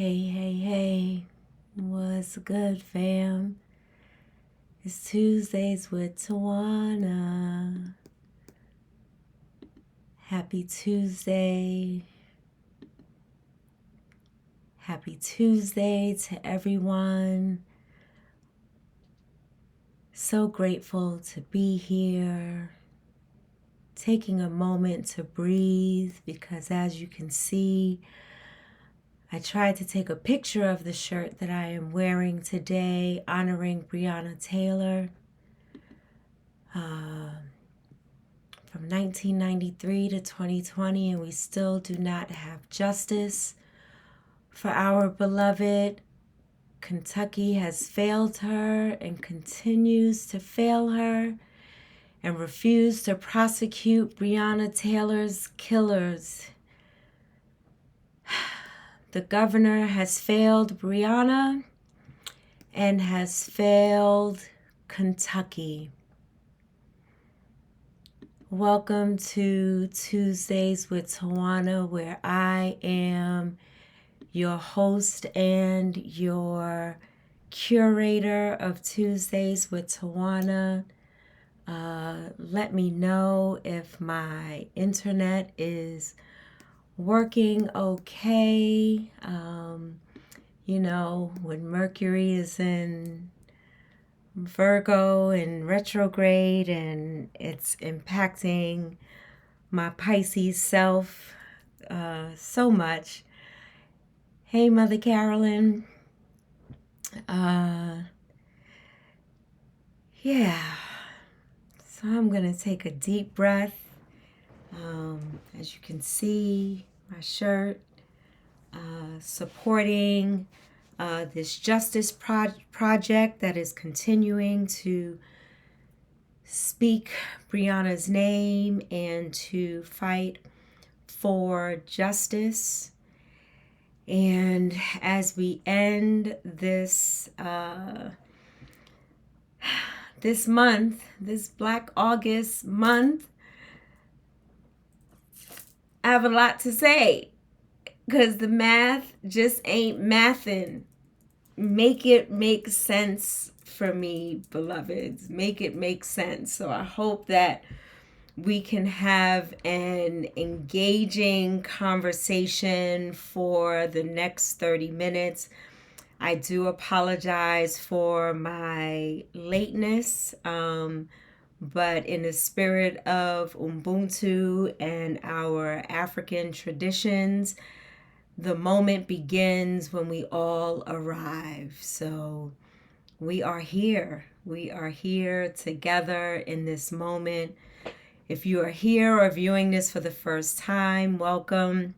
Hey, what's good, fam? It's Tuesdays with Tawana. Happy Tuesday. Happy Tuesday to everyone. So grateful to be here. Taking a moment to breathe because as you can see, I tried to take a picture of the shirt that I am wearing today, honoring Breonna Taylor. From 1993 to 2020, and we still do not have justice for our beloved. Kentucky has failed her and continues to fail her and refuse to prosecute Breonna Taylor's killers. The governor has failed Breonna and has failed Kentucky. Welcome to Tuesdays with Tawana, where I am your host and your curator of Tuesdays with Tawana. Let me know if my internet is working okay. When Mercury is in Virgo and retrograde and it's impacting my Pisces self so much. Hey, Mother Carolyn. So I'm going to take a deep breath. As you can see, my shirt supporting this justice project that is continuing to speak Breonna's name and to fight for justice. And as we end this month, this Black August month, I have a lot to say because the math just ain't mathin'. Make it make sense for me, beloveds. Make it make sense. So I hope that we can have an engaging conversation for the next 30 minutes. I do apologize for my lateness, but in the spirit of Ubuntu and our African traditions, the moment begins when we all arrive. So we are here. We are here together in this moment. If you are here or viewing this for the first time, welcome.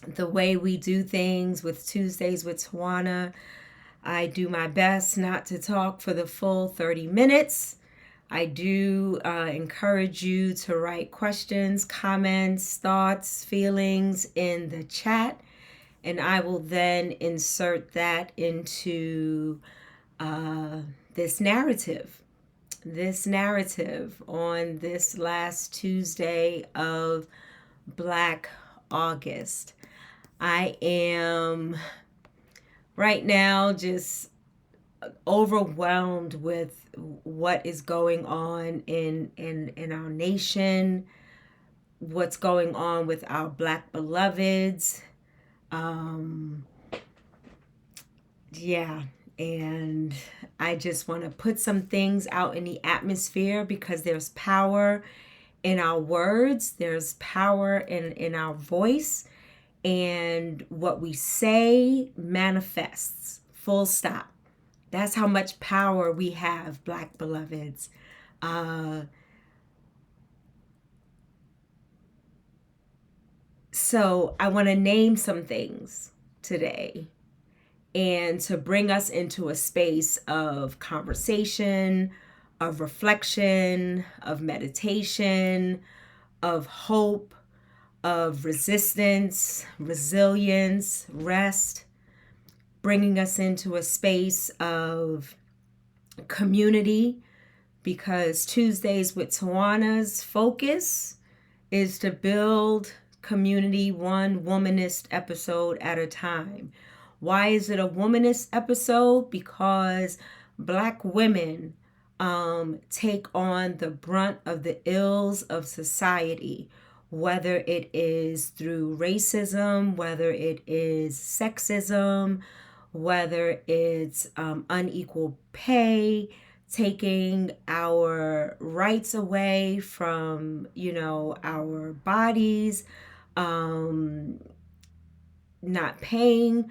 The way we do things with Tuesdays with Tawana, I do my best not to talk for the full 30 minutes. I do encourage you to write questions, comments, thoughts, feelings in the chat, and I will then insert that into this narrative on this last Tuesday of Black August. I am right now just overwhelmed with what is going on in our nation, what's going on with our Black beloveds. And I just want to put some things out in the atmosphere because there's power in our words, there's power in our voice, and what we say manifests, full stop. That's how much power we have, Black beloveds. So I want to name some things today and to bring us into a space of conversation, of reflection, of meditation, of hope, of resistance, resilience, rest, bringing us into a space of community, because Tuesdays with Tawana's focus is to build community one womanist episode at a time. Why is it a womanist episode? Because Black women take on the brunt of the ills of society, whether it is through racism, whether it is sexism, whether it's unequal pay, taking our rights away from, our bodies, um, not paying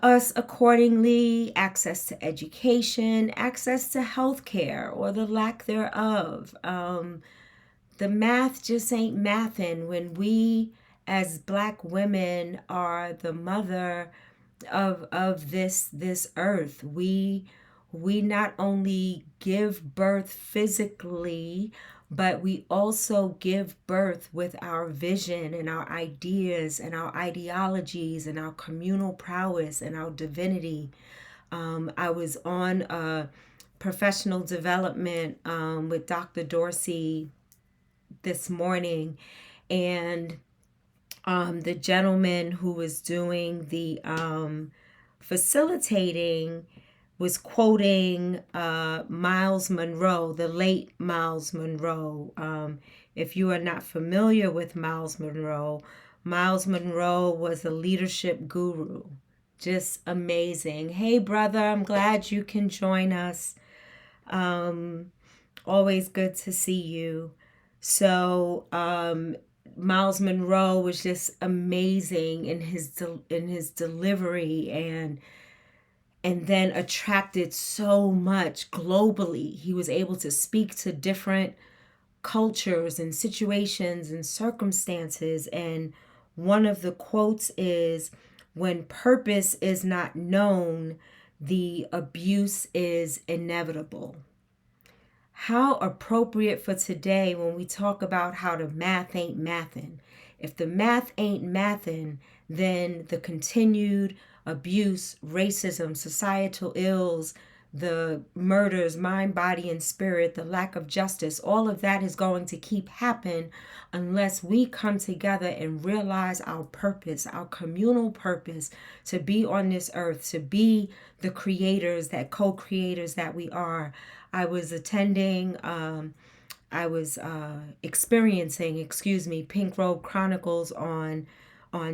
us accordingly, access to education, access to health care or the lack thereof. The math just ain't mathin' when we as Black women are the mother of this earth. We not only give birth physically, but we also give birth with our vision and our ideas and our ideologies and our communal prowess and our divinity. I was on a professional development with Dr. Dorsey this morning, and the gentleman who was doing the facilitating was quoting Miles Monroe, the late Miles Monroe. If you are not familiar with Miles Monroe was a leadership guru. Just amazing. Hey, brother, I'm glad you can join us. Always good to see you. So, Miles Monroe was just amazing in his delivery, and then attracted so much globally. He was able to speak to different cultures and situations and circumstances. And one of the quotes is, "When purpose is not known, the abuse is inevitable." How appropriate for today when we talk about how the math ain't mathin'. If the math ain't mathin', then the continued abuse, racism, societal ills, the murders, mind, body, and spirit, the lack of justice, all of that is going to keep happening unless we come together and realize our purpose, our communal purpose to be on this earth, to be the creators, that co-creators that we are. I was experiencing, Pink Robe Chronicles on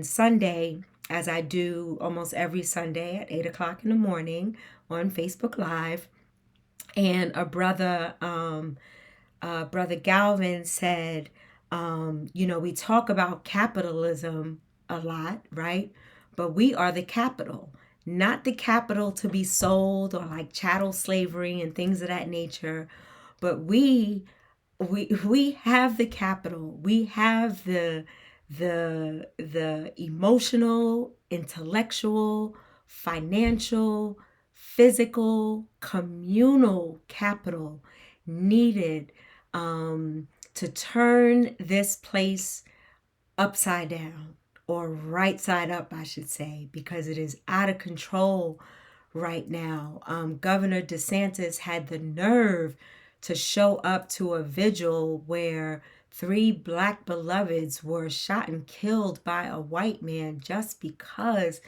Sunday, as I do almost every Sunday at 8 o'clock in the morning on Facebook Live. And a brother, Brother Galvin said, we talk about capitalism a lot, right? But we are the capital, not the capital to be sold or like chattel slavery and things of that nature. But we have the capital. We have the emotional, intellectual, financial, physical, communal capital needed to turn this place upside down, or right side up, I should say, because it is out of control right now. Governor DeSantis had the nerve to show up to a vigil where 3 Black beloveds were shot and killed by a white man just because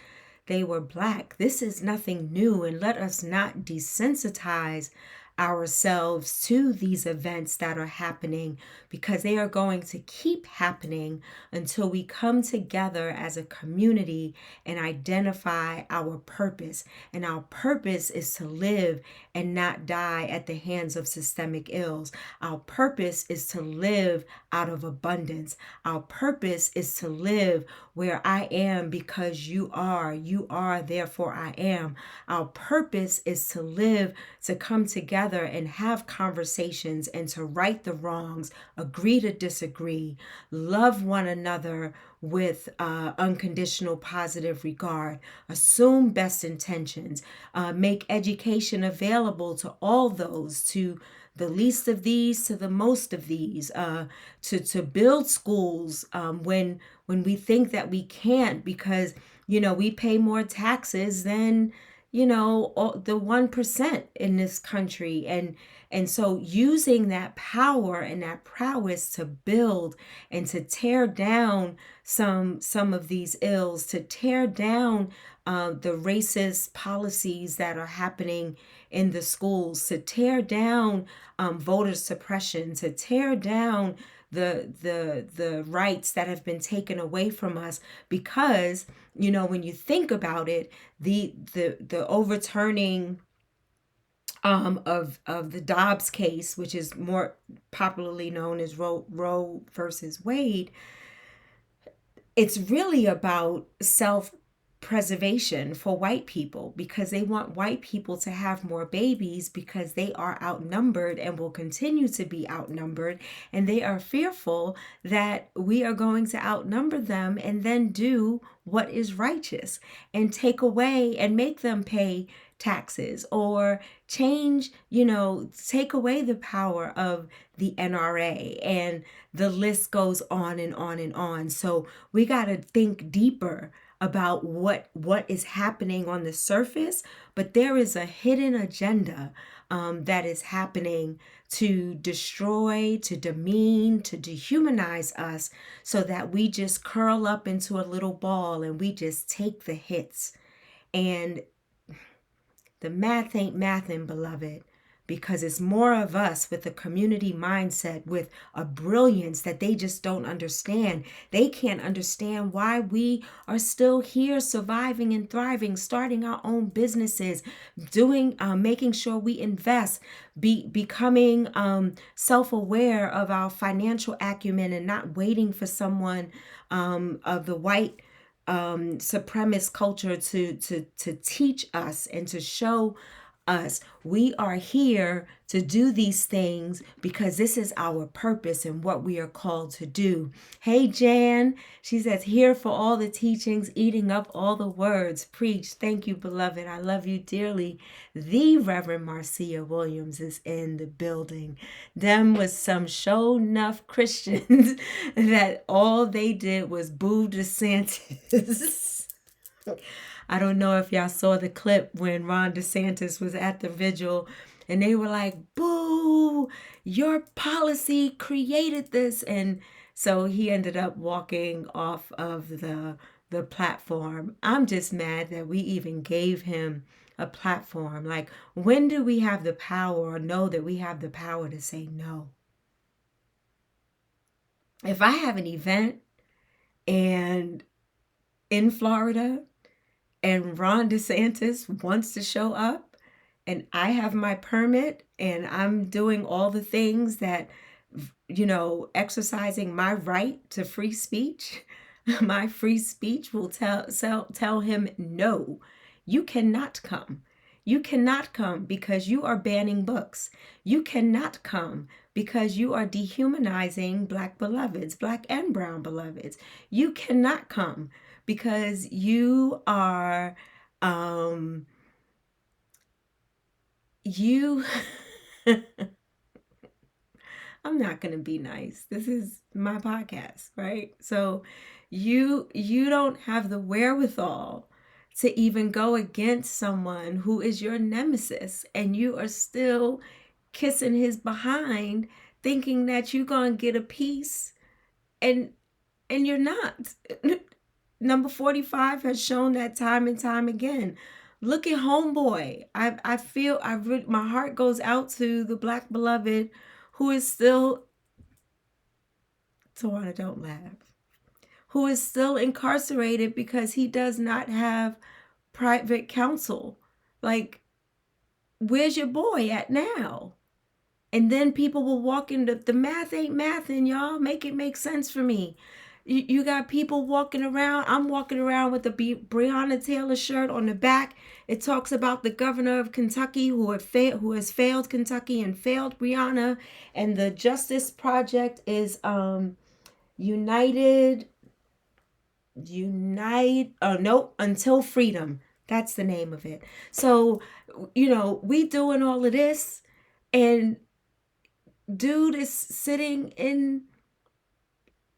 they were Black. This is nothing new, and let us not desensitize ourselves to these events that are happening, because they are going to keep happening until we come together as a community and identify our purpose. And our purpose is to live and not die at the hands of systemic ills. Our purpose is to live out of abundance. Our purpose is to live where I am because you are, therefore I am. Our purpose is to live, to come together and have conversations and to right the wrongs, agree to disagree, love one another with unconditional positive regard, assume best intentions, make education available to all those, to the least of these to the most of these, to build schools when we think that we can't, because we pay more taxes than the 1% in this country, and And so using that power and that prowess to build and to tear down some of these ills, to tear down the racist policies that are happening in the schools, to tear down voter suppression, to tear down the rights that have been taken away from us. Because when you think about it, the overturning of the Dobbs case, which is more popularly known as Roe versus Wade, it's really about self-preservation for white people, because they want white people to have more babies because they are outnumbered and will continue to be outnumbered, and they are fearful that we are going to outnumber them and then do what is righteous and take away and make them pay taxes, or change, take away the power of the NRA, and the list goes on and on and on. So we got to think deeper about what is happening on the surface, but there is a hidden agenda that is happening to destroy, to demean, to dehumanize us, so that we just curl up into a little ball and we just take the hits. And the math ain't mathin', beloved, because it's more of us with a community mindset, with a brilliance that they just don't understand. They can't understand why we are still here, surviving and thriving, starting our own businesses, making sure we invest, becoming self-aware of our financial acumen, and not waiting for someone of the white supremacist culture to teach us and to show us. We are here to do these things because this is our purpose and what we are called to do. Hey Jan, she says, here for all the teachings, eating up all the words preached. Thank you, beloved. I love you dearly. The Reverend Marcia Williams is in the building. Them was some show enough Christians that all they did was boo DeSantis. I don't know if y'all saw the clip when Ron DeSantis was at the vigil and they were like, boo, your policy created this. And so he ended up walking off of the platform. I'm just mad that we even gave him a platform. Like, when do we have the power, or know that we have the power to say no? If I have an event and in Florida, and Ron DeSantis wants to show up, and I have my permit, and I'm doing all the things that, exercising my right to free speech, my free speech will tell him, no, you cannot come. You cannot come because you are banning books. You cannot come because you are dehumanizing Black beloveds, Black and brown beloveds. You cannot come because you are, I'm not going to be nice. This is my podcast, right? So you don't have the wherewithal to even go against someone who is your nemesis, and you are still kissing his behind, thinking that you're going to get a piece, and you're not. Number 45 has shown that time and time again. Look at Homeboy. I feel my heart goes out to the Black beloved who is still, Tawana, don't laugh, who is still incarcerated because he does not have private counsel. Like, where's your boy at now? And then people will walk into the math ain't mathin', y'all. Make it make sense for me. You got people walking around. I'm walking around with the Breonna Taylor shirt on the back. It talks about the governor of Kentucky who has failed Kentucky and failed Breonna. And the Justice Project is Until Freedom. That's the name of it. So, we doing all of this, and dude is sitting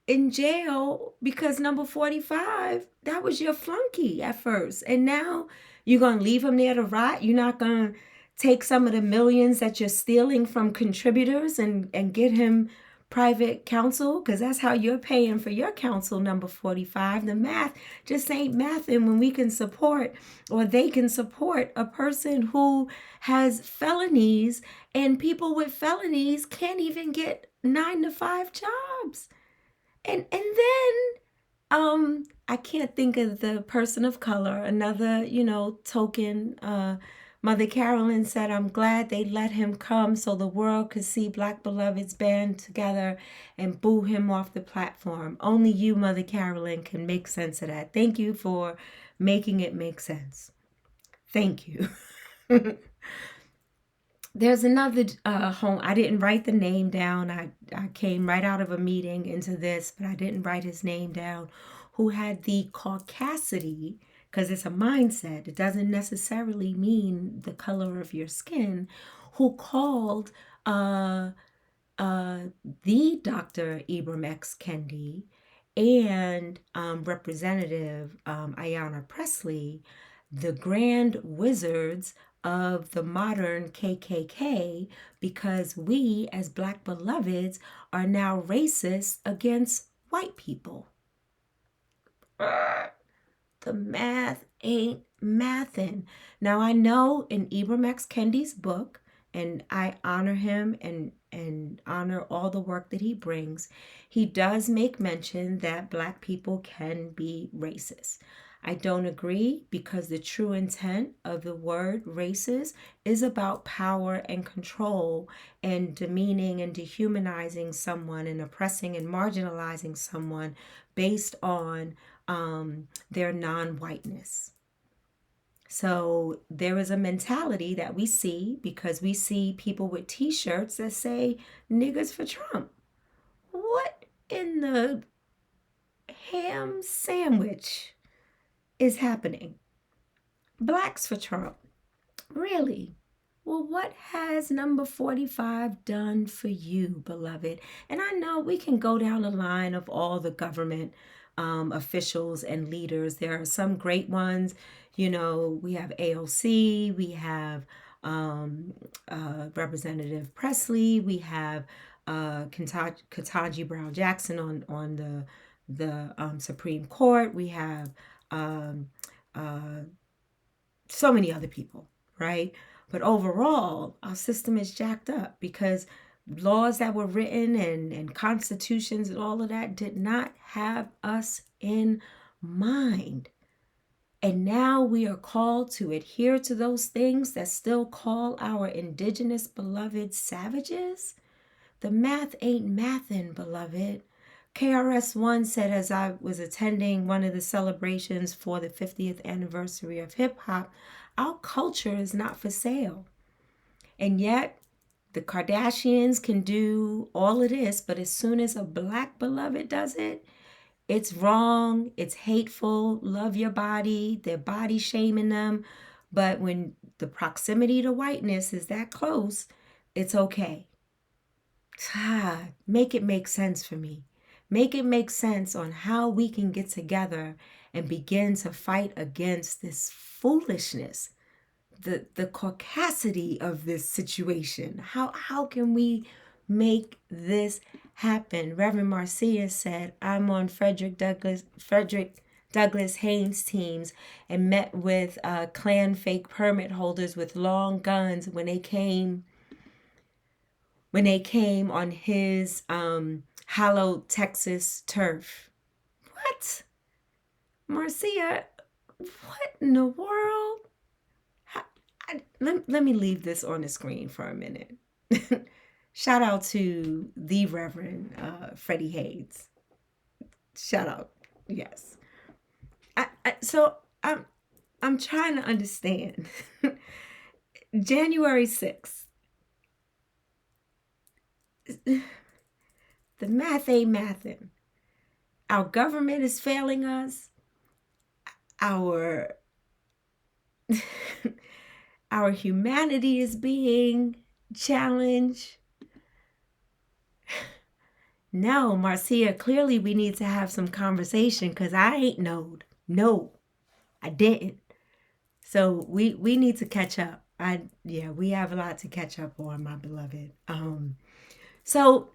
in jail because number 45, that was your flunky at first. And now you're going to leave him there to rot? You're not going to take some of the millions that you're stealing from contributors and get him private counsel, because that's how you're paying for your counsel, number 45. The math just ain't mathing when we can support, or they can support, a person who has felonies, and people with felonies can't even get 9 to 5 jobs. And then I can't think of the person of color, another, token. Mother Carolyn said, I'm glad they let him come so the world could see Black Beloveds band together and boo him off the platform. Only you, Mother Carolyn, can make sense of that. Thank you for making it make sense. Thank you. There's another home. I didn't write the name down. I came right out of a meeting into this, but I didn't write his name down, who had the caucasity, because it's a mindset. It doesn't necessarily mean the color of your skin, who called the Dr. Ibram X. Kendi and Representative Ayanna Pressley the grand wizards of the modern KKK, because we as Black Beloveds are now racist against white people. The math ain't mathin'. Now, I know in Ibram X. Kendi's book, and I honor him and honor all the work that he brings, he does make mention that Black people can be racist. I don't agree, because the true intent of the word racist is about power and control and demeaning and dehumanizing someone and oppressing and marginalizing someone based on their non-whiteness. So there is a mentality that we see, because we see people with t-shirts that say "niggas for Trump." What in the ham sandwich is happening? Blacks for Trump. Really? Well, what has number 45 done for you, beloved? And I know we can go down the line of all the government officials and leaders. There are some great ones. We have AOC, we have Representative Pressley, we have Ketanji Brown Jackson on the Supreme Court. We have so many other people, right? But overall, our system is jacked up, because laws that were written and constitutions and all of that did not have us in mind. And now we are called to adhere to those things that still call our indigenous beloved savages. The math ain't mathin', beloved. KRS-One said, as I was attending one of the celebrations for the 50th anniversary of hip hop, our culture is not for sale. And yet, the Kardashians can do all of this, but as soon as a Black beloved does it, it's wrong, it's hateful, love your body, they're body shaming them. But when the proximity to whiteness is that close, it's okay. Make it make sense for me. Make it make sense on how we can get together and begin to fight against this foolishness, the caucasity of this situation. How can we make this happen? Reverend Marcia said, I'm on Frederick Douglass Haynes teams and met with Klan fake permit holders with long guns when they came on his hallowed Texas turf. What? Marcia, what in the world? Let me leave this on the screen for a minute. Shout out to the Reverend Freddie Haynes. Shout out. Yes. So I'm trying to understand. January 6th. The math ain't mathin'. Our government is failing us. Our humanity is being challenged. No, Marcia, clearly we need to have some conversation, because I ain't knowed. No, I didn't. So we need to catch up. We have a lot to catch up on, my beloved. So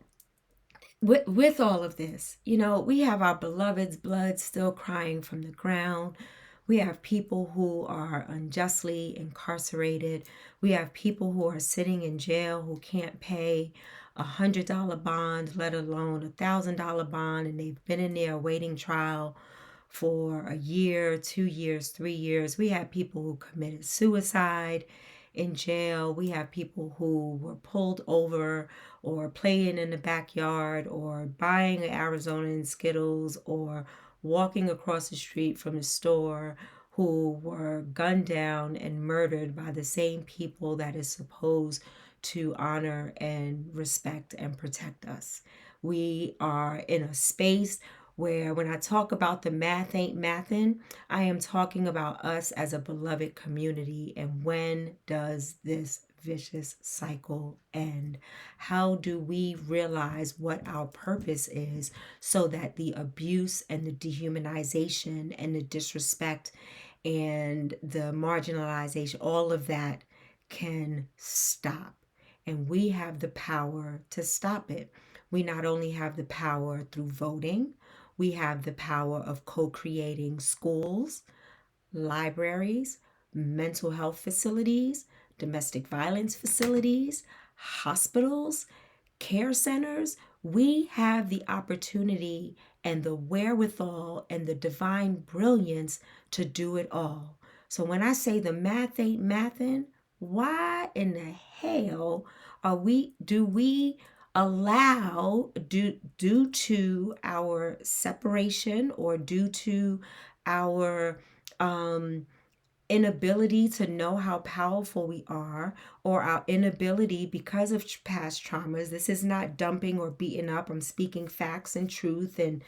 with all of this, we have our beloved's blood still crying from the ground. We have people who are unjustly incarcerated. We have people who are sitting in jail who can't pay $100 bond, let alone $1,000 bond, and they've been in there awaiting trial for a year, 2 years, 3 years. We have people who committed suicide in jail. We have people who were pulled over or playing in the backyard or buying Arizona Skittles or walking across the street from the store who were gunned down and murdered by the same people that is supposed to honor and respect and protect us. We are in a space where when I talk about the math ain't mathin', I am talking about us as a beloved community. And when does this vicious cycle end? How do we realize what our purpose is so that the abuse and the dehumanization and the disrespect and the marginalization, all of that can stop? And we have the power to stop it. We not only have the power through voting, we have the power of co creating schools, libraries, mental health facilities, domestic violence facilities, hospitals, care centers. We have the opportunity and the wherewithal and the divine brilliance to do it all. So when I say the math ain't mathin', why in the hell do we allow due to our separation or due to our um inability to know how powerful we are, or our inability because of past traumas? This is not dumping or beating up. I'm speaking facts and truth, and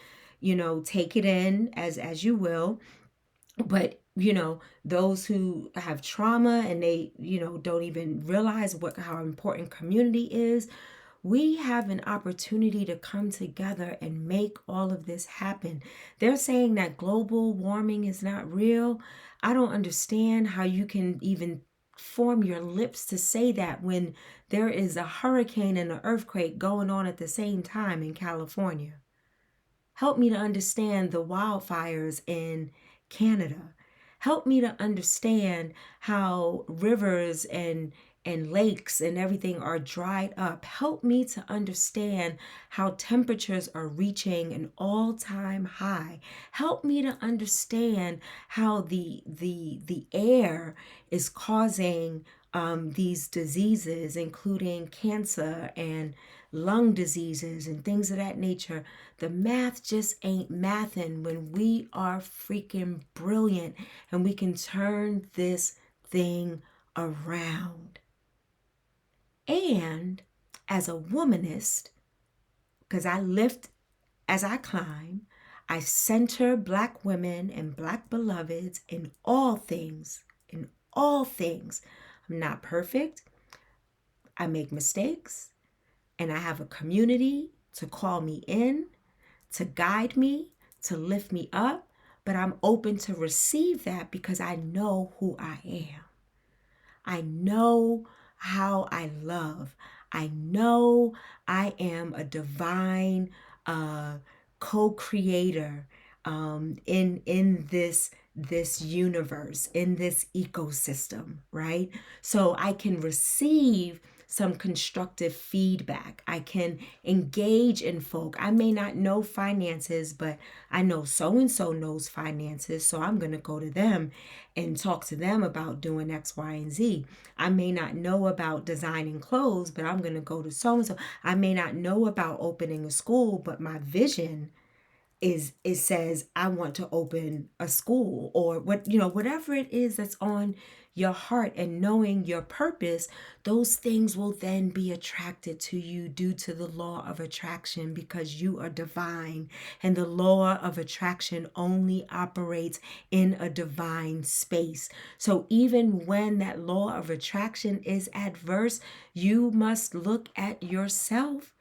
take it in as you will. But those who have trauma and they don't even realize how important community is, we have an opportunity to come together and make all of this happen. They're saying that global warming is not real. I don't understand how you can even form your lips to say that when there is a hurricane and an earthquake going on at the same time in California. Help me to understand the wildfires in Canada. Help me to understand how rivers and lakes and everything are dried up. Help me to understand how temperatures are reaching an all-time high. Help me to understand how the air is causing these diseases, including cancer and lung diseases and things of that nature. The math just ain't mathin' when we are freaking brilliant and we can turn this thing around. And as a womanist, because I lift as I climb, I center Black women and Black beloveds in all things, in all things. I'm not perfect. I make mistakes. And I have a community to call me in, to guide me, to lift me up. But I'm open to receive that because I know who I am. I know how I love. I know I am a divine co-creator in this universe, in this ecosystem, right? So I can receive some constructive feedback. I can engage in folk. I may not know finances, but I know so and so knows finances, so I'm going to go to them and talk to them about doing X, Y, and Z. I may not know about designing clothes, but I'm going to go to so and so. I may not know about opening a school, but my vision is it says I want to open a school, or whatever it is that's on your heart, and knowing your purpose, those things will then be attracted to you due to the law of attraction, because you are divine, and the law of attraction only operates in a divine space. So even when that law of attraction is adverse, you must look at yourself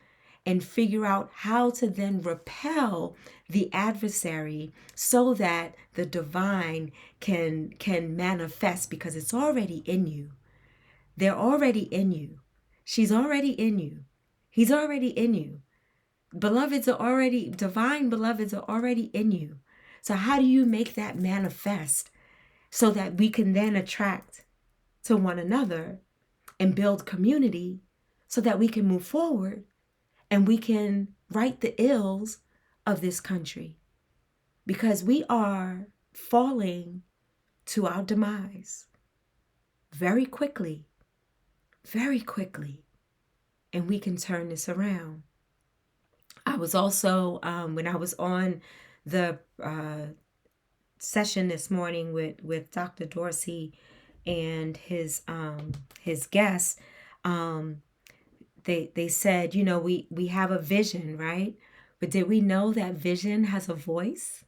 and figure out how to then repel the adversary so that the divine can manifest, because it's already in you. They're already in you. She's already in you. He's already in you. Divine beloveds are already in you. So how do you make that manifest so that we can then attract to one another and build community so that we can move forward and we can right the ills of this country? Because we are falling to our demise very quickly, and we can turn this around. I was also, when I was on the session this morning with Dr. Dorsey and his guests, they said, we have a vision, right? But did we know that vision has a voice?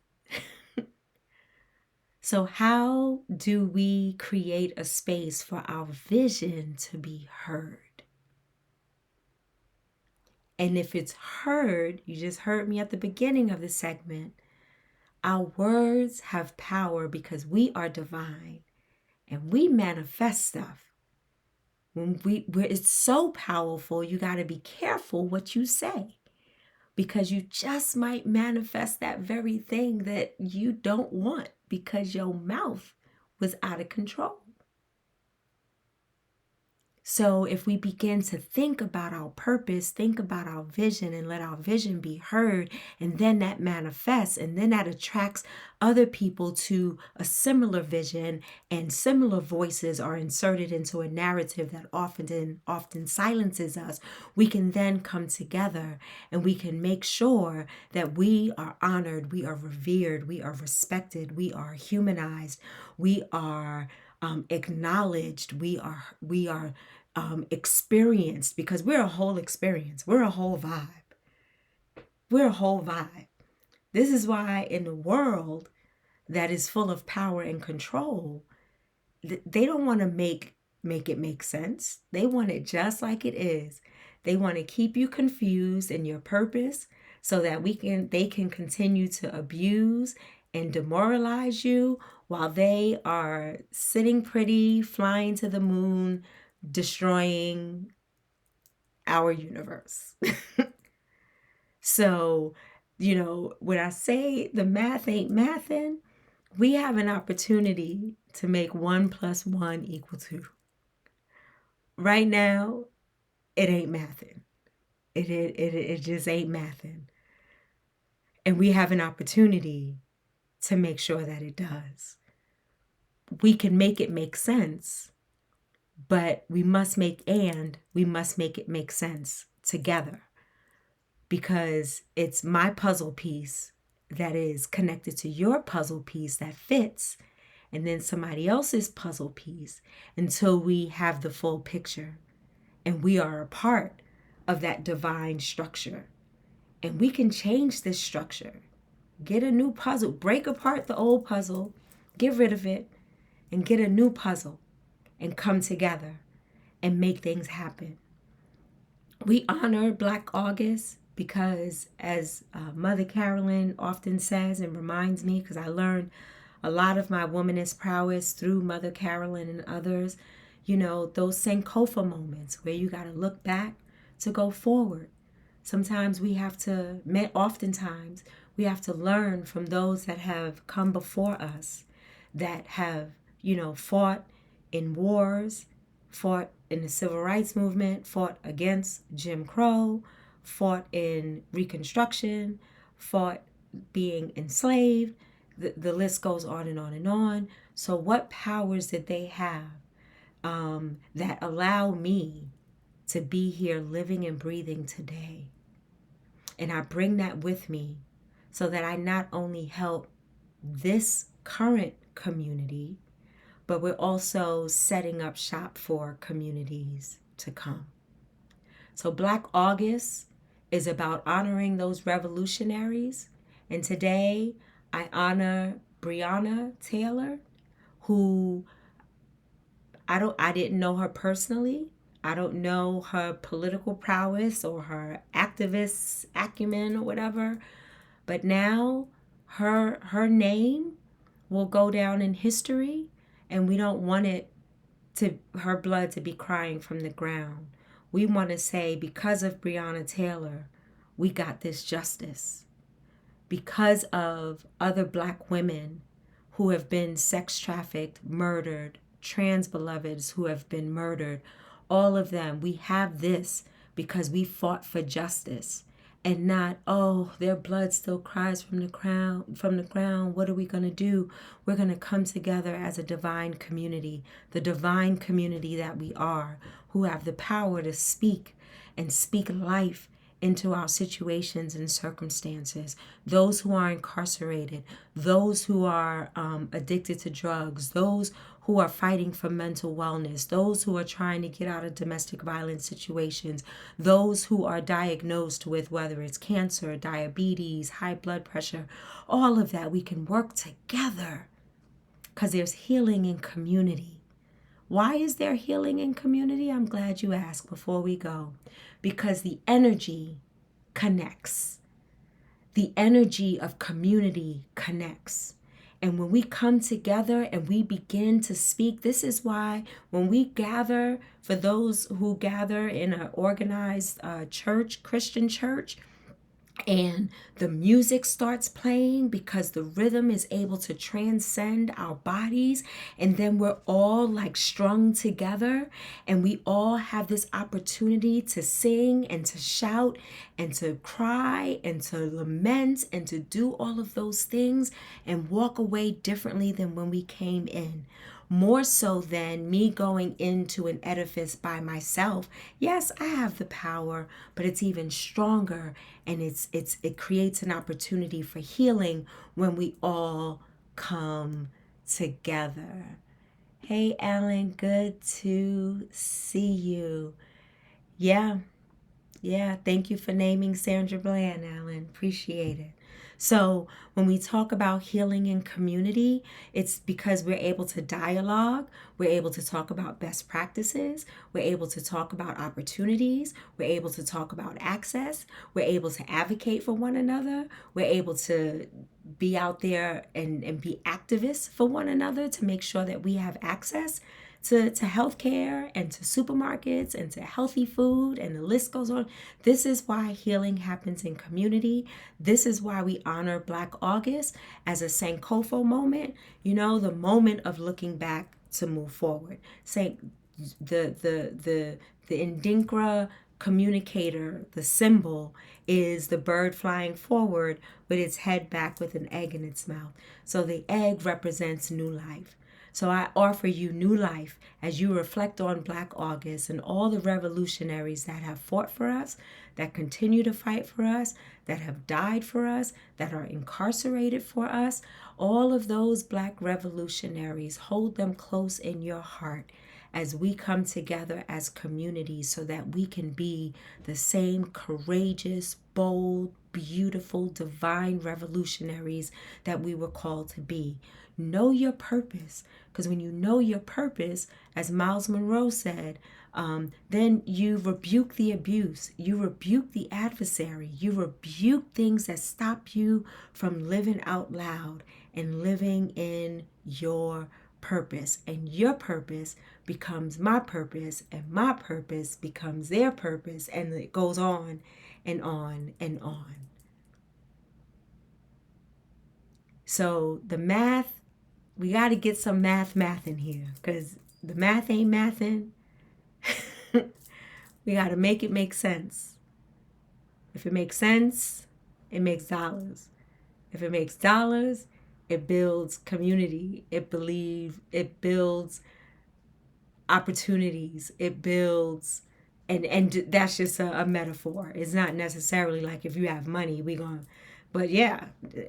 So how do we create a space for our vision to be heard? And if it's heard, you just heard me at the beginning of the segment, our words have power because we are divine and we manifest stuff. Where it's so powerful, you got to be careful what you say, because you just might manifest that very thing that you don't want because your mouth was out of control. So if we begin to think about our purpose, think about our vision, and let our vision be heard, and then that manifests, and then that attracts other people to a similar vision, and similar voices are inserted into a narrative that often silences us, we can then come together and we can make sure that we are honored, we are revered, we are respected, we are humanized, we are acknowledged, we are experienced, because we're a whole experience. We're a whole vibe. We're a whole vibe. This is why in a world that is full of power and control, they don't want to make it make sense. They want it just like it is. They want to keep you confused in your purpose so that they can continue to abuse and demoralize you while they are sitting pretty, flying to the moon, destroying our universe. So, when I say the math ain't mathin', we have an opportunity to make 1 + 1 = 2. Right now, it ain't mathin'. It just ain't mathin'. And we have an opportunity to make sure that it does. We can make it make sense, but we must make it make sense together, because it's my puzzle piece that is connected to your puzzle piece that fits, and then somebody else's puzzle piece, until we have the full picture and we are a part of that divine structure. And we can change this structure, get a new puzzle, break apart the old puzzle, get rid of it, and get a new puzzle and come together and make things happen. We honor Black August because, as Mother Carolyn often says and reminds me, because I learned a lot of my womanist prowess through Mother Carolyn and others, those Sankofa moments where you got to look back to go forward. Oftentimes we have to learn from those that have come before us, that have, fought in wars, fought in the civil rights movement, fought against Jim Crow, fought in Reconstruction, fought being enslaved. The list goes on and on and on. So what powers did they have that allow me to be here living and breathing today? And I bring that with me so that I not only help this current community, but we're also setting up shop for communities to come. So Black August is about honoring those revolutionaries. And today I honor Breonna Taylor, who I didn't know her personally. I don't know her political prowess or her activist acumen or whatever. But now her name will go down in history, and we don't want it to her blood to be crying from the ground. We want to say, because of Breonna Taylor, we got this justice. Because of other Black women who have been sex trafficked, murdered, trans beloveds who have been murdered, all of them, we have this because we fought for justice. And not, oh, their blood still cries from the ground. What are we going to do? We're going to come together as a divine community, the divine community that we are, who have the power to speak and speak life into our situations and circumstances. Those who are incarcerated, those who are addicted to drugs, those who are fighting for mental wellness, those who are trying to get out of domestic violence situations, those who are diagnosed with whether it's cancer, diabetes, high blood pressure, all of that, we can work together because there's healing in community. Why is there healing in community? I'm glad you asked before we go. Because the energy connects. The energy of community connects. And when we come together and we begin to speak, this is why when we gather, for those who gather in an organized church, Christian church, and the music starts playing because the rhythm is able to transcend our bodies, and then we're all like strung together, and we all have this opportunity to sing and to shout and to cry and to lament and to do all of those things and walk away differently than when we came in. More so than me going into an edifice by myself. Yes, I have the power, but it's even stronger, and it creates an opportunity for healing when we all come together. Hey, Alan, good to see you. Yeah, thank you for naming Sandra Bland, Alan. Appreciate it. So when we talk about healing in community, it's because we're able to dialogue, we're able to talk about best practices, we're able to talk about opportunities, we're able to talk about access, we're able to advocate for one another, we're able to be out there and be activists for one another to make sure that we have access to healthcare and to supermarkets and to healthy food, and the list goes on. This is why healing happens in community. This is why we honor Black August as a Sankofa moment, the moment of looking back to move forward. The Ndinkra communicator, the symbol, is the bird flying forward with its head back with an egg in its mouth. So the egg represents new life. So I offer you new life as you reflect on Black August and all the revolutionaries that have fought for us, that continue to fight for us, that have died for us, that are incarcerated for us. All of those Black revolutionaries, hold them close in your heart as we come together as communities so that we can be the same courageous, bold, beautiful, divine revolutionaries that we were called to be. Know your purpose, because when you know your purpose, as Miles Monroe said, then you rebuke the abuse, you rebuke the adversary, you rebuke things that stop you from living out loud and living in your purpose. And your purpose becomes my purpose, and my purpose becomes their purpose, and it goes on and on and on. So the math, we got to get some math in here, because the math ain't mathin'. We got to make it make sense. If it makes sense, it makes dollars. If it makes dollars, it builds community. It builds opportunities. It builds, and that's just a metaphor. It's not necessarily like if you have money, but yeah,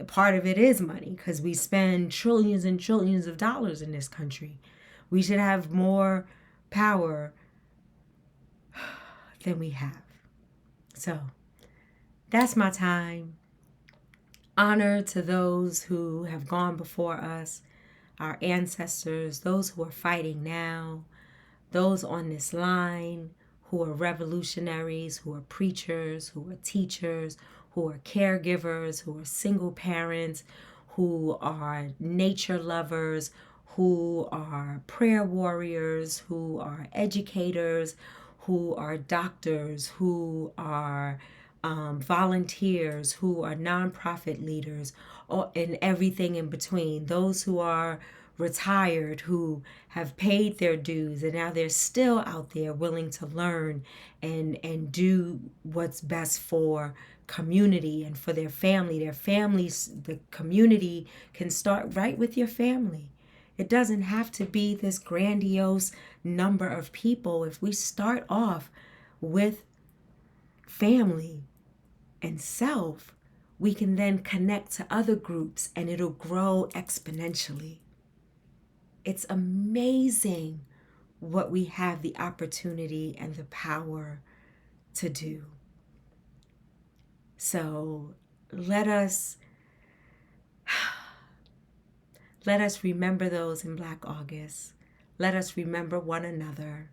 part of it is money, because we spend trillions and trillions of dollars in this country. We should have more power than we have. So that's my time. Honor to those who have gone before us, our ancestors, those who are fighting now, those on this line who are revolutionaries, who are preachers, who are teachers, who are caregivers, who are single parents, who are nature lovers, who are prayer warriors, who are educators, who are doctors, who are volunteers, who are nonprofit leaders, and everything in between. Those who are retired, who have paid their dues, and now they're still out there willing to learn and do what's best for community and for their family. Their families, the community can start right with your family. It doesn't have to be this grandiose number of people. If we start off with family and self, we can then connect to other groups and it'll grow exponentially. It's amazing what we have the opportunity and the power to do. So let us remember those in Black August. Let us remember one another.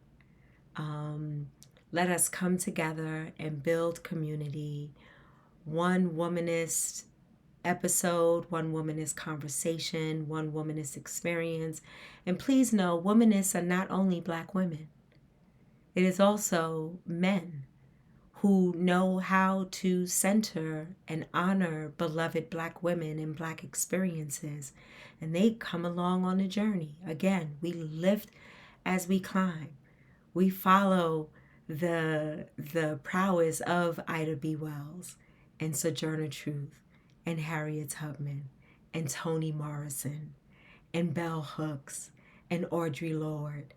Let us come together and build community. One womanist episode, one womanist conversation, one womanist experience. And please know, womanists are not only Black women. It is also men who know how to center and honor beloved Black women and Black experiences. And they come along on a journey. Again, we lift as we climb. We follow the prowess of Ida B. Wells and Sojourner Truth and Harriet Tubman and Toni Morrison and Bell Hooks and Audre Lorde.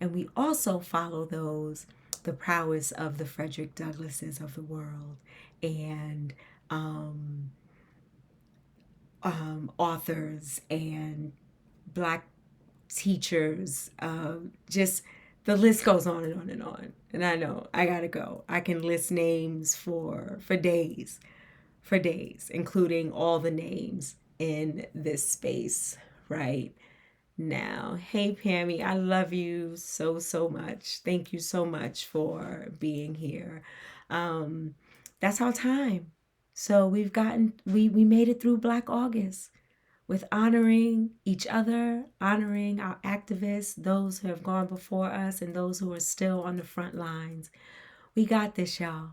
And we also follow the prowess of the Frederick Douglasses of the world and authors and Black teachers, just the list goes on and on and on. And I know I gotta go. I can list names for days, including all the names in this space right now. Hey, Pammy, I love you so, so much. Thank you so much for being here. That's our time. So we made it through Black August with honoring each other, honoring our activists, those who have gone before us and those who are still on the front lines. We got this, y'all.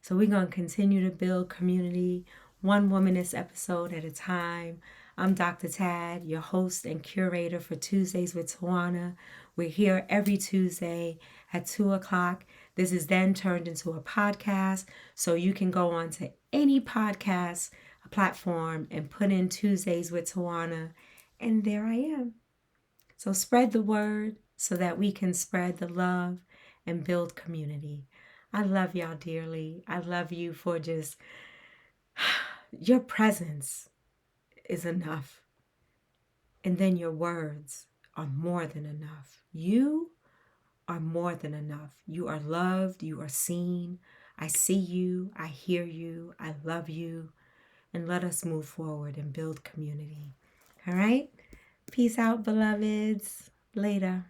So we're going to continue to build community, one womanist episode at a time. I'm Dr. Tad, your host and curator for Tuesdays with Tawana. We're here every Tuesday at 2 o'clock. This is then turned into a podcast, so you can go on to any podcast platform and put in Tuesdays with Tawana, and there I am. So spread the word so that we can spread the love and build community. I love y'all dearly. I love you for just your presence is enough. And then your words are more than enough. You are more than enough. You are loved. You are seen. I see you. I hear you. I love you. And let us move forward and build community. All right? Peace out, beloveds. Later.